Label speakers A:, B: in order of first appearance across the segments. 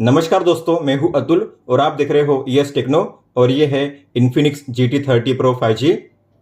A: नमस्कार दोस्तों, मैं हूं अतुल और आप देख रहे हो यस टेक्नो और ये है इन्फिनिक्स GT30 Pro 5G।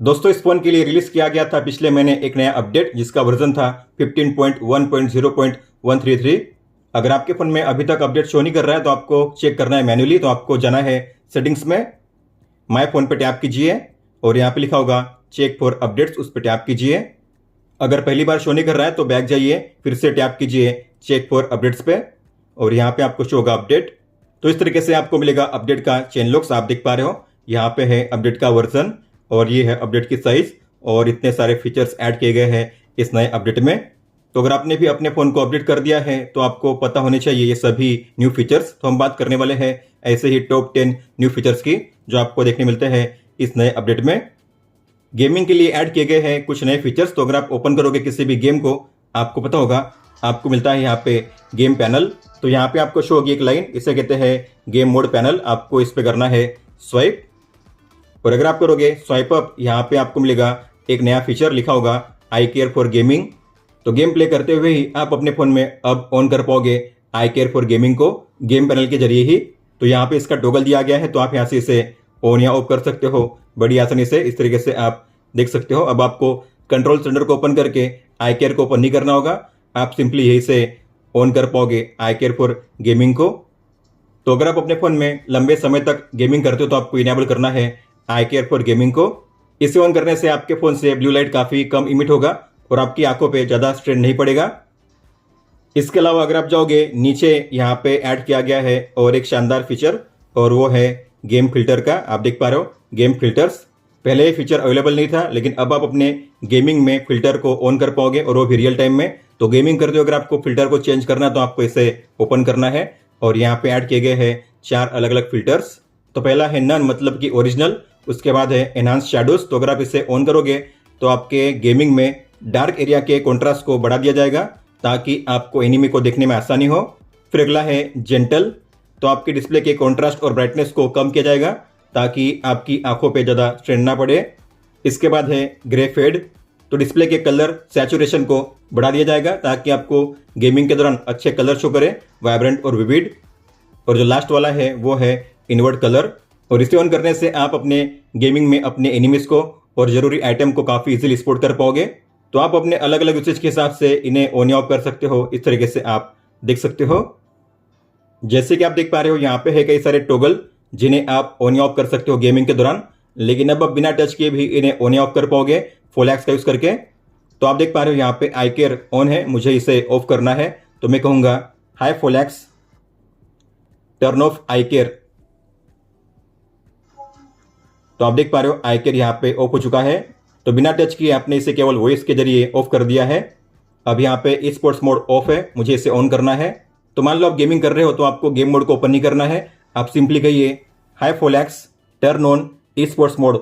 A: दोस्तों, इस फोन के लिए रिलीज किया गया था पिछले महीने एक नया अपडेट जिसका वर्जन था 15.1.0.133। अगर आपके फोन में अभी तक अपडेट शो नहीं कर रहा है तो आपको चेक करना है मैन्युअली। तो आपको जाना है सेटिंग्स में, माय फोन पे टैप कीजिए और यहाँ पे लिखा होगा चेक फॉर अपडेट्स, उस पर टैप कीजिए। अगर पहली बार शो नहीं कर रहा है तो बैक जाइए, फिर से टैप कीजिए चेक फॉर अपडेट्स पे और यहाँ पे आपको शो होगा अपडेट। तो इस तरीके से आपको मिलेगा अपडेट का चेन लॉक्स। आप देख पा रहे हो यहाँ पे है अपडेट का वर्जन और ये है अपडेट की साइज और इतने सारे फीचर्स ऐड किए गए हैं इस नए अपडेट में। तो अगर आपने भी अपने फ़ोन को अपडेट कर दिया है तो आपको पता होने चाहिए ये सभी न्यू फीचर्स। तो हम बात करने वाले हैं ऐसे ही टॉप 10 न्यू फीचर्स की जो आपको देखने मिलते हैं इस नए अपडेट में। गेमिंग के लिए ऐड किए गए हैं कुछ नए फीचर्स। तो अगर आप ओपन करोगे किसी भी गेम को, आपको पता होगा आपको मिलता है यहाँ पे गेम पैनल। तो यहाँ पे आपको शो होगी एक लाइन, इसे कहते हैं गेम मोड पैनल। आपको इस पे करना है स्वाइप और अगर आप करोगे स्वाइप अप, यहाँ पे आपको मिलेगा एक नया फीचर, लिखा होगा आई केयर फॉर गेमिंग। तो गेम प्ले करते हुए ही आप अपने फ़ोन में अब ऑन कर पाओगे आई केयर फॉर गेमिंग को गेम पैनल के जरिए ही। तो यहाँ पे इसका टॉगल दिया गया है, तो आप यहाँ से इसे ऑन या ऑफ कर सकते हो बड़ी आसानी से। इस तरीके से आप देख सकते हो। अब आपको कंट्रोल सेंटर को ओपन करके आई केयर को ओपन नहीं करना होगा, आप सिंपली यही से ऑन कर पाओगे आई केयर फॉर गेमिंग को। तो अगर आप अपने फ़ोन में लंबे समय तक गेमिंग करते हो तो आपको इनेबल करना है आई केयर फॉर गेमिंग को। इसे ऑन करने से आपके फ़ोन से ब्लू लाइट काफ़ी कम इमिट होगा और आपकी आंखों पे ज़्यादा स्ट्रेन नहीं पड़ेगा। इसके अलावा अगर आप जाओगे नीचे, यहाँ पे ऐड किया गया है और एक शानदार फीचर और वो है गेम फिल्टर का। आप देख पा रहे हो गेम फिल्टर्स। पहले ये फीचर अवेलेबल नहीं था, लेकिन अब आप अपने गेमिंग में फिल्टर को ऑन कर पाओगे और वो भी रियल टाइम में। तो गेमिंग करते हो अगर आपको फिल्टर को चेंज करना है तो आपको इसे ओपन करना है और यहाँ पे ऐड किए गए हैं 4 अलग अलग फिल्टर्स। तो पहला है नन, मतलब कि ओरिजिनल। उसके बाद है एनहांस शैडोज। तो अगर आप इसे ऑन करोगे तो आपके गेमिंग में डार्क एरिया के कॉन्ट्रास्ट को बढ़ा दिया जाएगा ताकि आपको एनिमी को देखने में आसानी हो। फिर अगला है जेंटल। तो आपके डिस्प्ले के कॉन्ट्रास्ट और ब्राइटनेस को कम किया जाएगा ताकि आपकी आंखों पे ज़्यादा स्ट्रेन ना पड़े। इसके बाद है ग्रे फेड। तो डिस्प्ले के कलर सैचुरेशन को बढ़ा दिया जाएगा ताकि आपको गेमिंग के दौरान अच्छे कलर शो करे, वाइब्रेंट और विविड। और जो लास्ट वाला है वो है इनवर्ट कलर। और इसे ऑन करने से आप अपने गेमिंग में अपने एनिमीज को और ज़रूरी आइटम को काफ़ी इजीली स्पॉट कर पाओगे। तो आप अपने अलग अलग यूसेज के हिसाब से इन्हें ऑन या ऑफ कर सकते हो। इस तरीके से आप देख सकते हो। जैसे कि आप देख पा रहे हो यहाँ पे है कई सारे टॉगल जिन्हें आप ऑन या ऑफ कर सकते हो गेमिंग के दौरान, लेकिन अब आप बिना टच किए भी इन्हें ऑन या ऑफ कर पाओगे फोलैक्स का यूज़ करके। तो आप देख पा रहे हो यहाँ पे आई केयर ऑन है, मुझे इसे ऑफ करना है। तो मैं कहूँगा हाई फोलैक्स टर्न ऑफ आई केयर। तो आप देख पा रहे हो आई केयर यहाँ पे ऑफ हो चुका है। तो बिना टच किए आपने इसे केवल वॉइस के जरिए ऑफ कर दिया है। अब यहाँ पे ई स्पोर्ट्स मोड ऑफ है, मुझे इसे ऑन करना है। तो मान लो आप गेमिंग कर रहे हो तो आपको गेम मोड को ओपन नहीं करना है, आप सिंपली कहिए high फोलैक्स turn on e sports mode.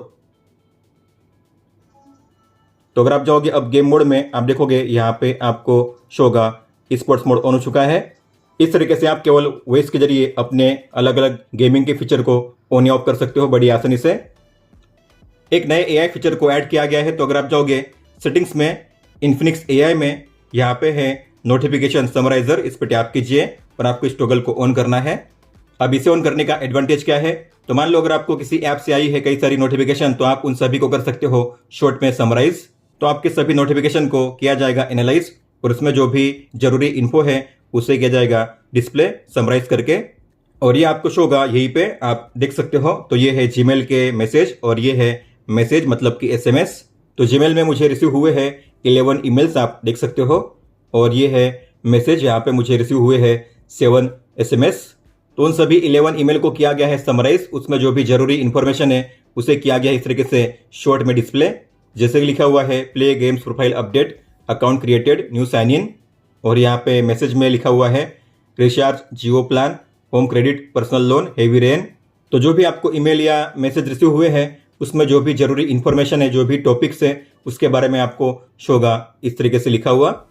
A: तो अगर आप जाओगे अब गेम मोड में, आप देखोगे यहाँ पे आपको शो होगा ई स्पोर्ट्स मोड ऑन हो चुका है। इस तरीके से आप केवल वॉइस के जरिए अपने अलग अलग गेमिंग के फीचर को ऑन या ऑफ कर सकते हो बड़ी आसानी से। एक नए AI फीचर को ऐड किया गया है। तो अगर आप जाओगे सेटिंग्स में, इन्फिनिक्स AI में, यहाँ पे है नोटिफिकेशन समराइजर, इस पर टैप कीजिए और आपको इस टॉगल को ऑन करना है। अब इसे ऑन करने का एडवांटेज क्या है, तो मान लो अगर आपको किसी ऐप से आई है कई सारी नोटिफिकेशन, तो आप उन सभी को कर सकते हो शॉर्ट में समराइज। तो आपके सभी नोटिफिकेशन को किया जाएगा एनालाइज और उसमें जो भी जरूरी इन्फो है उसे किया जाएगा डिस्प्ले समराइज करके और ये आपको शो होगा यहीं पे, आप देख सकते हो। तो ये है जीमेल के मैसेज और ये है मैसेज मतलब कि SMS। तो जीमेल में मुझे रिसीव हुए हैं 11 ईमेल्स, आप देख सकते हो। और ये है मैसेज, यहाँ पे मुझे रिसीव हुए हैं 7 SMS। तो उन सभी 11 ईमेल को किया गया है समराइज, उसमें जो भी जरूरी इंफॉर्मेशन है उसे किया गया है इस तरीके से शॉर्ट में डिस्प्ले। जैसे कि लिखा हुआ है play games profile update, account created, new sign in. और यहाँ पे मैसेज में लिखा हुआ है recharge Jio plan, home credit, personal loan, heavy rain. तो जो भी आपको ईमेल या मैसेज रिसीव हुए हैं उसमें जो भी जरूरी इंफॉर्मेशन है, जो भी टॉपिक्स है, उसके बारे में आपको शो होगा इस तरीके से लिखा हुआ।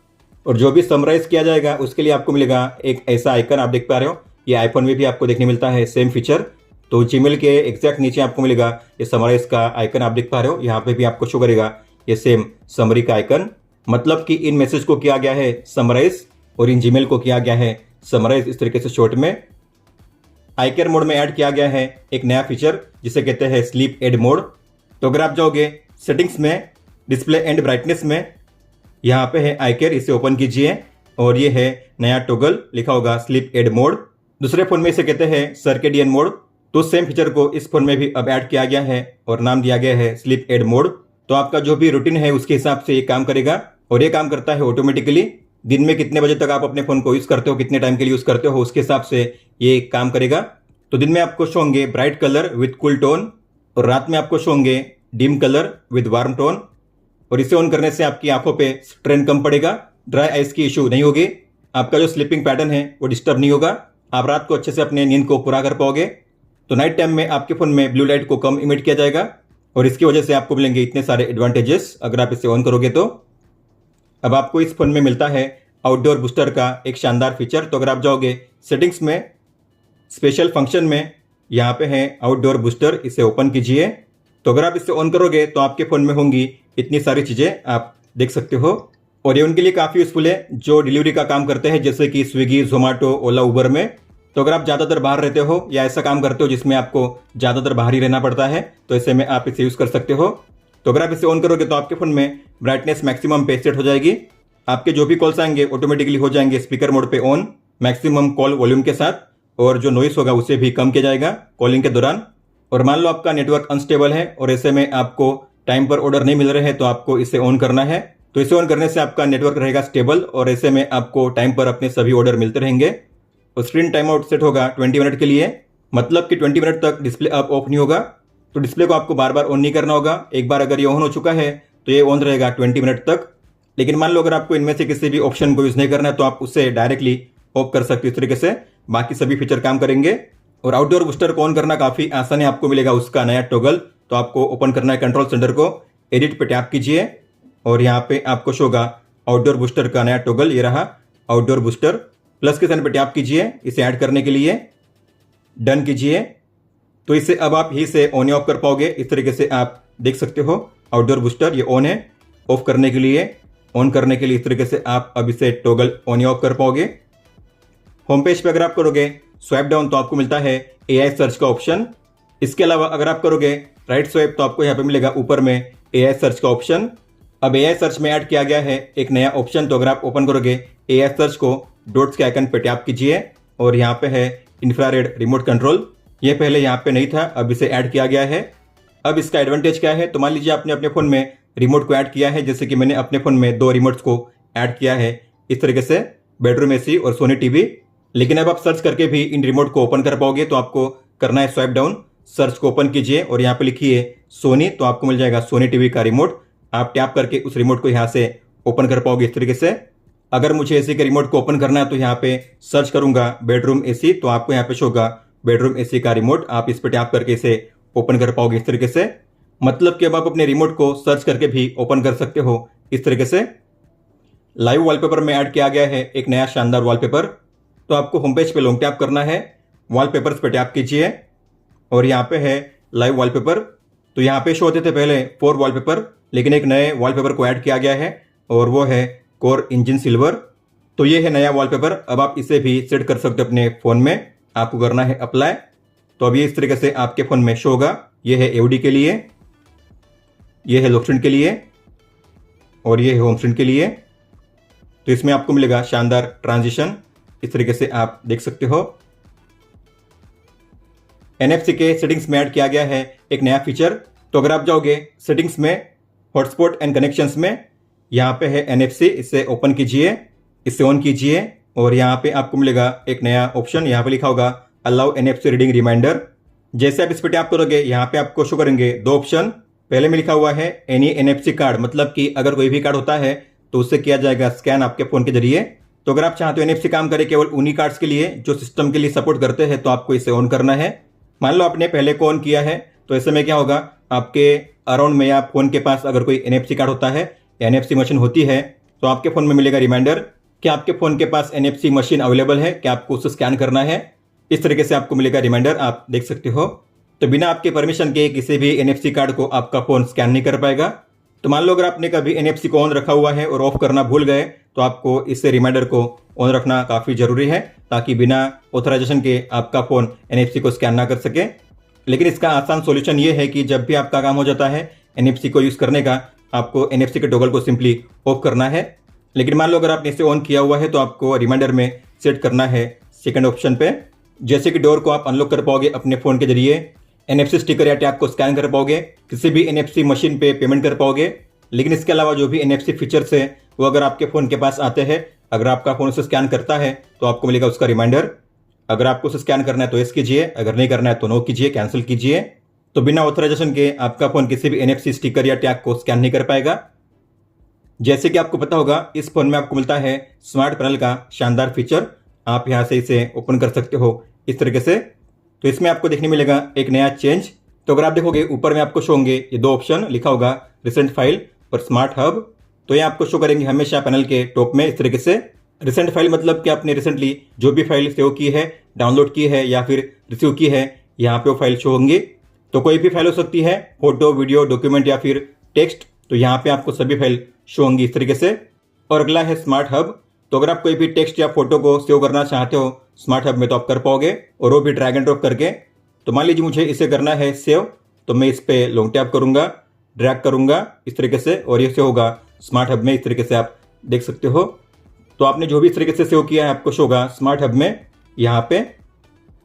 A: और जो भी समराइज किया जाएगा उसके लिए आपको मिलेगा एक ऐसा आइकन, आप देख पा रहे हो। ये आईफोन में भी आपको देखने मिलता है सेम फीचर। तो जीमेल के एग्जैक्ट नीचे आपको मिलेगा ये समराइज का आइकन, आप देख पा रहे हो। यहाँ पे भी आपको शो करेगा ये सेम समरी का आइकन, मतलब कि इन मैसेज को किया गया है समराइज और इन जीमेल को किया गया है समराइज इस तरीके से शॉर्ट में। आई केयर मोड में ऐड किया गया है एक नया फीचर जिसे कहते हैं स्लीप एड मोड। तो अगर आप जाओगे सेटिंग्स में, डिस्प्ले एंड ब्राइटनेस में, यहाँ पे है आई केयर, इसे ओपन कीजिए और ये है नया टॉगल, लिखा होगा स्लीप एड मोड। दूसरे फोन में इसे कहते हैं सर्केडियन मोड। तो सेम फीचर को इस फोन में भी अब ऐड किया गया है और नाम दिया गया है स्लीप एड मोड। तो आपका जो भी रूटीन है उसके हिसाब से ये काम करेगा और ये काम करता है ऑटोमेटिकली। दिन में कितने बजे तक आप अपने फोन को यूज करते हो, कितने टाइम के लिए यूज करते हो, उसके हिसाब से ये काम करेगा। तो दिन में आपको शो होंगे bright colour with cool tone और रात में आपको शो होंगे dim colour with warm tone. और इसे ऑन करने से आपकी आंखों पे स्ट्रेन कम पड़ेगा, ड्राई आइज की इशू नहीं होगी, आपका जो स्लीपिंग पैटर्न है वो डिस्टर्ब नहीं होगा, आप रात को अच्छे से अपने नींद को पूरा कर पाओगे। तो नाइट टाइम में आपके फोन में ब्लू लाइट को कम इमिट किया जाएगा और इसकी वजह से आपको मिलेंगे इतने सारे एडवांटेजेस अगर आप इसे ऑन करोगे तो। अब आपको इस फोन में मिलता है आउटडोर बूस्टर का एक शानदार फीचर। तो अगर आप जाओगे सेटिंग्स में, स्पेशल फंक्शन में, यहाँ पे है आउटडोर बूस्टर, इसे ओपन कीजिए। तो अगर आप इसे ऑन करोगे तो आपके फ़ोन में होंगी इतनी सारी चीज़ें, आप देख सकते हो। और ये उनके लिए काफ़ी यूजफुल है जो डिलीवरी का काम करते हैं, जैसे कि स्विगी, जोमेटो, ओला, उबर में। तो अगर आप ज़्यादातर बाहर रहते हो या ऐसा काम करते हो जिसमें आपको ज़्यादातर बाहर ही रहना पड़ता है, तो ऐसे में आप इसे यूज़ कर सकते हो। तो अगर आप इसे ऑन करोगे तो आपके फ़ोन में ब्राइटनेस मैक्सिमम पे सेट हो जाएगी, आपके जो भी कॉल्स आएंगे ऑटोमेटिकली हो जाएंगे स्पीकर मोड पे ऑन, मैक्सिमम कॉल वॉल्यूम के साथ, और जो नॉइस होगा उसे भी कम किया जाएगा कॉलिंग के दौरान। और मान लो आपका नेटवर्क अनस्टेबल है और ऐसे में आपको टाइम पर ऑर्डर नहीं मिल रहे हैं तो आपको इसे ऑन करना है। तो इसे ऑन करने से आपका नेटवर्क रहेगा स्टेबल और ऐसे में आपको टाइम पर अपने सभी ऑर्डर मिलते रहेंगे। और स्क्रीन टाइम आउट सेट होगा 20 मिनट के लिए, मतलब कि 20 मिनट तक डिस्प्ले अब ऑफ नहीं होगा। तो डिस्प्ले को आपको बार बार ऑन नहीं करना होगा, एक बार अगर ये ऑन हो चुका है तो ये ऑन रहेगा 20 मिनट तक। लेकिन मान लो अगर आपको इनमें से किसी भी ऑप्शन को यूज़ नहीं करना है तो आप उसे डायरेक्टली ऑफ कर सकते हो। इस तरीके से बाकी सभी फीचर काम करेंगे। और आउटडोर बूस्टर को ऑन करना काफ़ी आसान है, आपको मिलेगा उसका नया टॉगल। तो आपको ओपन करना है कंट्रोल सेंटर को, एडिट पे टैप कीजिए और यहाँ पे आपको शो होगा आउटडोर बूस्टर का नया टॉगल, ये रहा आउटडोर बूस्टर। प्लस के साइन पे टैप कीजिए इसे ऐड करने के लिए, डन कीजिए। तो इसे अब आप ही से ऑन या ऑफ कर पाओगे। इस तरीके से आप देख सकते हो आउटडोर बूस्टर ये ऑन है, ऑफ करने के लिए, ऑन करने के लिए इस तरीके से आप अब इसे टॉगल ऑन या ऑफ कर पाओगे। होम पेज पे अगर आप करोगे स्वाइप डाउन तो आपको मिलता है एआई सर्च का ऑप्शन। इसके अलावा अगर आप करोगे राइट स्वाइप तो आपको यहाँ पे मिलेगा ऊपर में एआई सर्च का ऑप्शन। अब एआई सर्च में ऐड किया गया है एक नया ऑप्शन। तो अगर आप ओपन करोगे एआई सर्च को, डॉट्स के आइकन पे टैप कीजिए और यहाँ पे है इंफ्रारेड रिमोट कंट्रोल। ये पहले यहाँ पे नहीं था, अब इसे ऐड किया गया है। अब इसका एडवांटेज क्या है, तो मान लीजिए आपने अपने फ़ोन में रिमोट को ऐड किया है, जैसे कि मैंने अपने फ़ोन में 2 रिमोट्स को ऐड किया है इस तरीके से, बेडरूम एसी और सोनी टीवी। लेकिन अब आप सर्च करके भी इन रिमोट को ओपन कर पाओगे। तो आपको करना है स्वाइप डाउन, सर्च को ओपन कीजिए और यहाँ पे लिखिए सोनी, तो आपको मिल जाएगा सोनी टीवी का रिमोट। आप टैप करके उस रिमोट को यहाँ से ओपन कर पाओगे इस तरीके से। अगर मुझे एसी के रिमोट को ओपन करना है तो यहाँ पे सर्च करूंगा बेडरूम एसी, तो आपको यहाँ पे शो होगा बेडरूम एसी का रिमोट। आप इस पर टैप करके इसे ओपन कर पाओगे इस तरीके से। मतलब कि अब आप अपने रिमोट को सर्च करके भी ओपन कर सकते हो इस तरीके से। लाइव वॉलपेपर में ऐड किया गया है एक नया शानदार वॉलपेपर। तो आपको होम पेज पे लॉन्ग टैप करना है, वॉलपेपर्स पे टैप कीजिए और यहाँ पे है लाइव वॉलपेपर। तो यहाँ पे शो होते थे पहले 4 वॉलपेपर, लेकिन एक नए वॉलपेपर को ऐड किया गया है और वो है कोर इंजन सिल्वर। तो ये है नया वॉलपेपर। अब आप इसे भी सेट कर सकते हो अपने फ़ोन में, आपको करना है अप्लाई। तो अब ये इस तरीके से आपके फ़ोन में शो होगा। ये है एवडी के लिए, ये है लॉक स्क्रीन के लिए और ये है होम स्क्रीन के लिए। तो इसमें आपको मिलेगा शानदार ट्रांजिशन, इस तरीके से आप देख सकते हो। NFC के सेटिंग्स में ऐड किया गया है एक नया फीचर। तो अगर आप जाओगे सेटिंग्स में, हॉटस्पॉट एंड कनेक्शंस में, यहाँ पे है NFC, इसे ओपन कीजिए, इसे ऑन कीजिए और यहाँ पे आपको मिलेगा एक नया ऑप्शन। यहाँ पे लिखा होगा अलाउ NFC रीडिंग रिमाइंडर। जैसे आप इस पर टैप करोगे यहाँ पे आपको शो करेंगे 2 ऑप्शन। पहले में लिखा हुआ है एनी NFC कार्ड, मतलब कि अगर कोई भी कार्ड होता है तो उससे किया जाएगा स्कैन आपके फ़ोन के जरिए। तो अगर आप चाहते हो NFC काम करे केवल उन्हीं कार्ड्स के लिए जो सिस्टम के लिए सपोर्ट करते हैं, तो आपको इसे ऑन करना है। मान लो आपने पहले को ऑन किया है तो ऐसे में क्या होगा, आपके अराउंड में या फ़ोन के पास अगर कोई NFC कार्ड होता है या NFC मशीन होती है तो आपके फ़ोन में मिलेगा रिमाइंडर कि आपके फ़ोन के पास NFC मशीन अवेलेबल है, कि आपको उसे स्कैन करना है। इस तरीके से आपको मिलेगा रिमाइंडर, आप देख सकते हो। तो बिना आपके परमिशन के किसी भी NFC कार्ड को आपका फ़ोन स्कैन नहीं कर पाएगा। तो मान लो अगर आपने कभी NFC को ऑन रखा हुआ है और ऑफ करना भूल गए तो आपको इससे रिमाइंडर को ऑन रखना काफ़ी ज़रूरी है, ताकि बिना ऑथराइजेशन के आपका फ़ोन NFC को स्कैन ना कर सके। लेकिन इसका आसान सॉल्यूशन ये है कि जब भी आपका काम हो जाता है NFC को यूज़ करने का, आपको NFC के टॉगल को सिंपली ऑफ करना है। लेकिन मान लो अगर आपने इसे ऑन किया हुआ है तो आपको रिमाइंडर में सेट करना है सेकंड ऑप्शन पे। जैसे कि डोर को आप अनलॉक कर पाओगे अपने फ़ोन के जरिए, NFC स्टिकर या टैग को स्कैन कर पाओगे, किसी भी NFC मशीन पे पेमेंट कर पाओगे। लेकिन इसके अलावा जो भी NFC फीचर्स है वो अगर आपके फ़ोन के पास आते हैं, अगर आपका फ़ोन उसे स्कैन करता है तो आपको मिलेगा उसका रिमाइंडर। अगर आपको उसे स्कैन करना है तो यस कीजिए, अगर नहीं करना है तो नो कीजिए, कैंसिल कीजिए। तो बिना ऑथराइजेशन के आपका फ़ोन किसी भी NFC स्टिकर या टैग को स्कैन नहीं कर पाएगा। जैसे कि आपको पता होगा, इस फ़ोन में आपको मिलता है स्मार्ट पैनल का शानदार फीचर। आप यहाँ से इसे ओपन कर सकते हो इस तरीके से। तो इसमें आपको देखने मिलेगा एक नया चेंज। तो अगर आप देखोगे ऊपर में आपको शो होंगे ये दो ऑप्शन, लिखा होगा रिसेंट फाइल और स्मार्ट हब। तो ये आपको शो करेंगे हमेशा पैनल के टॉप में इस तरीके से। रिसेंट फाइल मतलब कि आपने रिसेंटली जो भी फाइल सेव की है, डाउनलोड की है या फिर रिसीव की है, यहाँ पे वो फाइल शो होंगी। तो कोई भी फाइल हो सकती है, फोटो, वीडियो, डॉक्यूमेंट या फिर टेक्स्ट। तो यहाँ पे आपको सभी फाइल शो होंगी इस तरीके से। और अगला है स्मार्ट हब। तो अगर आप कोई भी टेक्स्ट या फोटो को सेव करना चाहते हो स्मार्ट हब में तो आप कर पाओगे, और वो भी ड्रैग एंड ड्रॉप करके। तो मान लीजिए मुझे इसे करना है सेव, तो मैं इस पर लॉन्ग टैप करूंगा, ड्रैग करूंगा इस तरीके से, और ये सेव होगा स्मार्ट हब में इस तरीके से, आप देख सकते हो। तो आपने जो भी इस तरीके से सेव किया है आपको शो होगा स्मार्ट हब में यहाँ पे।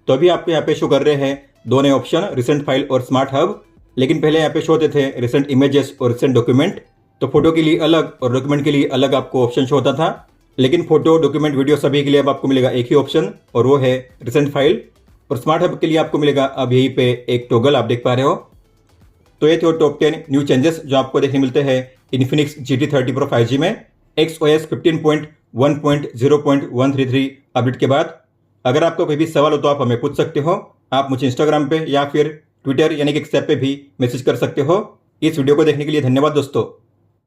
A: तो अभी आपको यहाँ पे शो कर रहे हैं दो नए ऑप्शन, रिसेंट फाइल और स्मार्ट हब। लेकिन पहले यहाँ पे शो होते थे रिसेंट इमेजेस और रिसेंट डॉक्यूमेंट। तो फोटो के लिए अलग और डॉक्यूमेंट के लिए अलग आपको ऑप्शन शो होता था। लेकिन फोटो, डॉक्यूमेंट, वीडियो सभी के लिए अब आपको मिलेगा एक ही ऑप्शन, और वो है रिसेंट फाइल। और स्मार्ट हब के लिए आपको मिलेगा अब यहीं पे एक टॉगल, आप देख पा रहे हो। तो ये थे टॉप 10 न्यू चेंजेस जो आपको देखने मिलते हैं इन्फिनिक्स GT30 Pro 5G में XOS 15.1.0.133 अपडेट के बाद। अगर आपको कोई भी सवाल हो तो आप हमें पूछ सकते हो। आप मुझे इंस्टाग्राम पे या फिर ट्विटर यानी कि एक्स ऐप पे भी मैसेज कर सकते हो। इस वीडियो को देखने के लिए धन्यवाद दोस्तों।